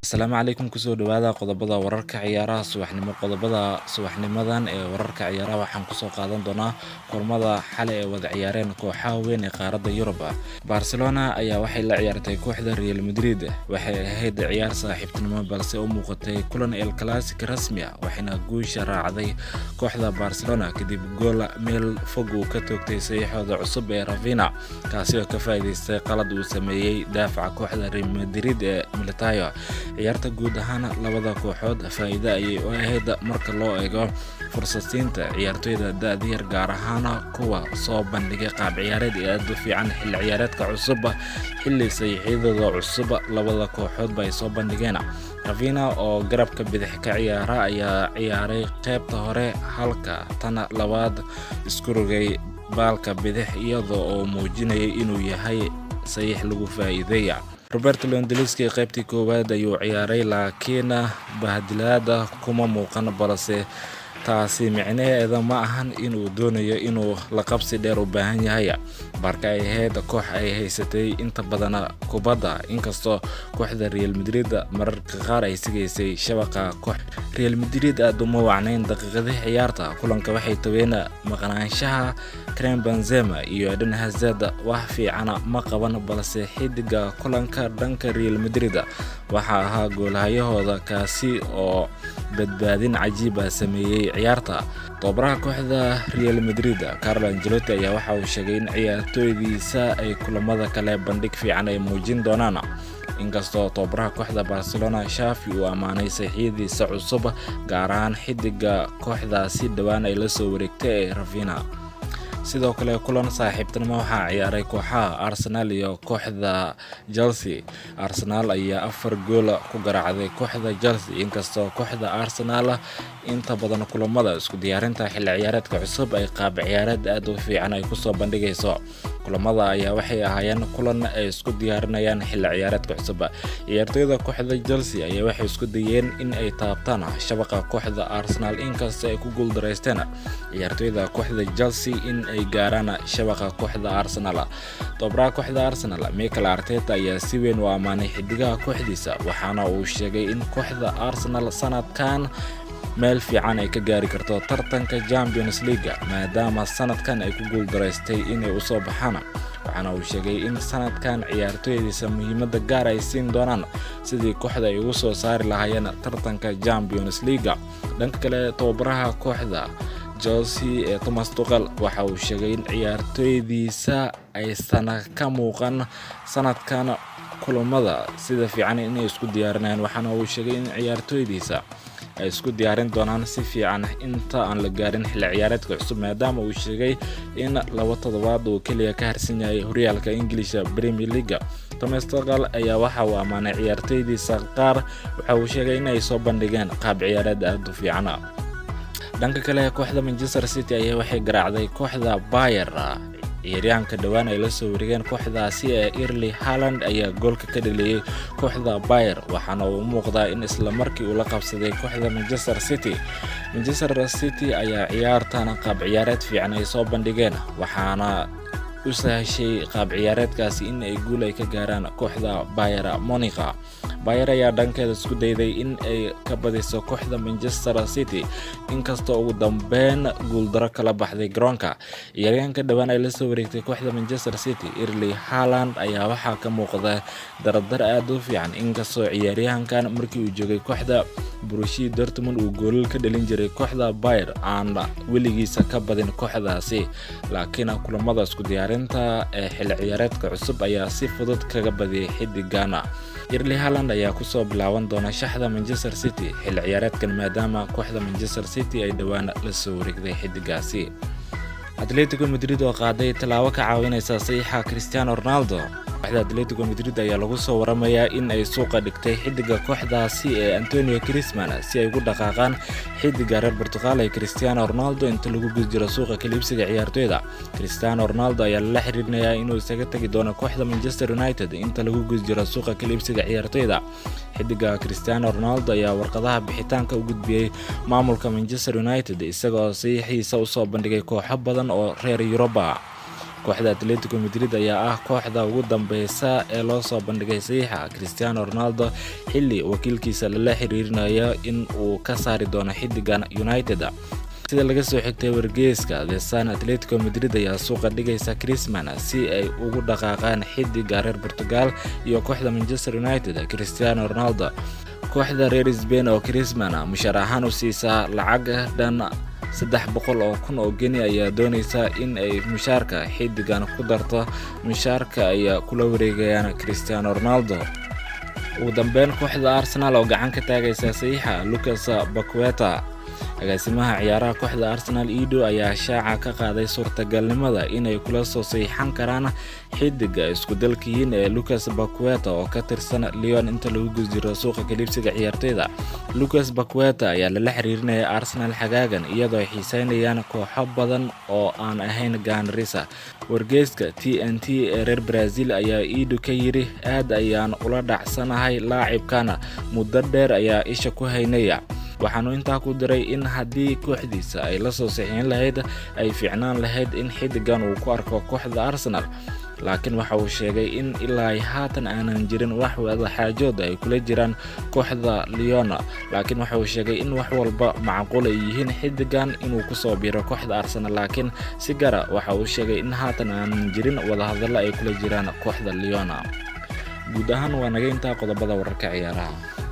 السلام عليكم kusoo dhawaada qodobada wararka ciyaaraha subaxnimadan ee wararka ciyaaraha waxaan kusoo qaadan doonaa kulmada xalay ee wada ciyaareen kooxaha weyn ee qaaradda Yurub. Barcelona ayaa waxay la ciyaartay kooxda Real Madrid, waxay ahayd ciyaar saaxiibtinimo balse u muuqatay kulan El Clasico rasmi ah, waxayna guusha raacday kooxda Barcelona kadib gool meel fog uu ka toogtay saxiixooda cusub ee Rafinha, kaasi oo ka faa'iideystay qalad uu sameeyay daafaca kooxda Real Madrid ee Militao. ciyaarta guud ahaan labada kooxood faa'iido ayay u ahayd marka loo eego fursadiinta ciyaartoyda da'da yar, gaar ahaan kuwa soo bandhigay qaab ciyaareed aad u fiican xilli ciyaareedka cusub. xilli saxiixyadooda cusub labada kooxood bay soo bandhigeen. Rafinha oo garabka bidix ka ciyaara ayaa ciyaaray qaybta hore, halka tan labaad isku rogay baalka bidix iyadoo oo muujinayay inuu yahay saxiix lagu faa'iideeya. Roberto Lewandowski qaybtii koowaad ayuu ciyaaray, laakiin bahdilaada kuma muuqan, balse taasi micnaheedu ma ahan inuu doonayo inuu la qabsi dheer u baahan yahay. Barca ay ahayd koox ay haysatay inta badan kubadda, inkastoo kooxda Real Madrid mararka qaar ay sigaysay shabaqa. Real Madrid aad uma wacnayn daqiiqadii ciyaarta. Kulanka waxay taween maqnaanshaha Karim Benzema iyo Eden Hazard wax fiican ma qaban, balse xidiga kulanka dhanka Real Madrid waxa ahaa goolhayahooda, kaasi oo badbaadin cajiib ah sameeyay ciyaarta. Tababaraha kooxda Real Madrid Carlo Ancelotti ayaa waxa uu sheegay in ciyaartoydiisa ay kulamada kale bandhig fiican ay muujin doonaan, inkastoo tababaraha kooxda Barcelona Xavi uu amaanay saxiixdiisa cusub, gaar ahaan xidiga kooxdaasi dhawaan ay la soo wareegtay ee Rafinha. sidoo kale kulan saaxiibtinimo waxaa ciyaaray kooxaha Arsenal iyo kooxda Chelsea. Arsenal ayaa 4 gool ku garaacday kooxda Chelsea, inkastoo kooxda Arsenal inta badan kulamada isku diyaarinta xilli ciyaareedka cusub ay qaab ciyaareed aad u fiican ay ku soo bandhigayso. kulamada ayaa waxay ahaayeen kulan ay isku diyaarinayaan xilli ciyaareedka cusub. ciyaartoyda kooxda Chelsea ayaa waxay isku dayeen in ay taabtaan shabaqa kooxda Arsenal, inkastoo ay ku guuldareysteen ciyaartoyda kooxda Chelsea in ay gaaraan shabaqa kooxda Arsenal. Tababaraha kooxda Arsenal Mikel Arteta ayaa si weyn u amaanay xidigaha kooxdiisa, waxaana uu sheegay in kooxda Arsenal sanadkan meel fiican ay ka gaari karto tartanka Champions League, maadaama sanadkan ay ku guuldareystay inay u soo baxaan. waxaana uu sheegay in sanadkan ciyaartoydiisa muhiimada gaar ay siin doonaan sidii kooxda ay ugu soo saari lahaayeen tartanka Champions League. dhanka kale, tababaraha kooxda Chelsea ee Thomas Tuchel waxa uu sheegay in ciyaartoydiisa aysan ka muuqan sanadkan kulamada sida fiican inay isku diyaarinayaan, waxaana uu sheegay in ciyaartoydiisa ay isku diyaarin doonaan si fiican inta aan la gaarin xilli ciyaareedka cusub, maadaama uu sheegay in 2 toddobaad uu kaliya ka harsan yahay horyaalka Ingiriiska Premier League. Thomas Tuchel ayaa waxa uu amaanay ciyaartoydiisa qaar, waxa uu sheegay in ay soo bandhigeen qaab ciyaareed aad u fiican. dhanka kale, kooxda Manchester City ayaa waxay garaacday kooxda Bayern. ciyaaryahanka dhawaan ay la soo wareegeen kooxdaasi ee Erling Haaland ayaa goolka ka dhaliyay kooxda Bayern, waxaana uu muuqdaa in isla markii uu la qabsaday kooxda Manchester City. Manchester City ayaa ciyaartan qaab ciyaareed fiican ay soo bandhigeen, waxaana u sahashay qaab ciyaareedkaasi in ay guul ay ka gaaraan kooxda Bayern Munich. Bayern ayaa dhankeeda isku dayday in ay ka badiso kooxda Manchester City, inkastoo ugu dambeyn guuldaro kala baxday garoonka. ciyaaryahanka dhawaan ay la soo wareegtay kooxda Manchester City Erling Haaland ayaa waxaa ka muuqda dardar aad u fiican, inkastoo ciyaaryahankan markii uu joogay kooxda Borussia Dortmund uu goolal ka dhalin jiray kooxda Bayern aan weligiisa ka badin kooxdaasi, laakiin kulamada isku diyaarinta ee xilli ciyaareedka cusub ayaa si fudud kaga badiyay xidigana. Erling Haaland ayaa ku soo bilaaban doona shaxda Manchester City xilli ciyaareedkan, maadaama kooxda Manchester City ay dhawaan la soo wareegday xidigaasi. Atletico Madrid oo qaaday talaabo ka caawinaysa saxiixa Cristiano Ronaldo kooxda Atletico Madrid ayaa lagu soo waramayaa in ay suuqa dhigtay xidiga kooxdaasi ee Antonio Griezmann si ay ugu dhaqaaqaan xidiga reer Portugal ee Cristiano Ronaldo inta lagu guda jiro suuqa kala iibsiga ciyaartoyda. Cristiano Ronaldo ayaa la xiriirinayaa inuu isaga tagi doono kooxda Manchester United inta lagu guda jiro suuqa kala iibsiga ciyaartoyda. xidiga Cristiano Ronaldo ayaa warqadaha bixitaanka u gudbiyay maamulka Manchester United isagoo saxiixiisa u soo bandhigay kooxo badan oo reer Europa. kooxda Atletico Madrid ayaa ah kooxda ugu dambeysa ee loo soo bandhigay saxiixa Cristiano Ronaldo xilli wakiilkiisa la xiriirinayo in uu ka saari doono xidigan United. sida laga soo xigtay wargeyska The Sun, Atletico Madrid ayaa suuqa dhigaysa Griezmann si ay ugu dhaqaaqaan xidiga reer Portugal iyo kooxda Manchester United Cristiano Ronaldo. kooxda reer Spain oo Griezmann mushahar ahaan u siisaa lacag dhan 300,000 oo geni ayaa doonaysa in ay mushaarka xidigan ku darto mushaarka ay kula wareegayaan Cristiano Ronaldo. ugu dambeyn kooxda Arsenal oo gacan ka taagaysa saxiixa Lucas Paqueta. agaasimaha ciyaaraha kooxda Arsenal Edu ayaa shaaca ka qaaday suurtagalnimada inay kula soo saxiixan karaan xidiga isku dalkiin ee Lucas Paqueta oo ka tirsan Lyon inta lagu guda jiro suuqa kala iibsiga ciyaartoyda. Lucas Paqueta ayaa la xiriirinaya Arsenal xagaagan iyadoo ay xiiseynayaan kooxo badan oo aan ahayn Gunners. wargeyska TNT ee reer Brazil ayaa Edu ka yiri aad ayaan ula dhacsanahay laacibkana muddo dheer ayaa isha ku haynaya. waxaanu intaa ku diray in haddii kooxdiisa ay la soo saxiixin lahayd ay fiicnaan lahayd in xidigan uu ku arko kooxda Arsenal. laakiin waxa uu sheegay in ilaa haatan aanan jirin wax wada xaajood ay kula jiraan kooxda Lyon. laakiin waxa uu sheegay in wax walba macquul ay yihiin xidigan inuu ku soo biiro kooxda Arsenal. laakiin si gaar ah waxa uu sheegay in haatan aanan jirin wada hadallo ay kula jiraan kooxda Lyon. guud ahaan waa naga intaa qodobada wararka ciyaaraha.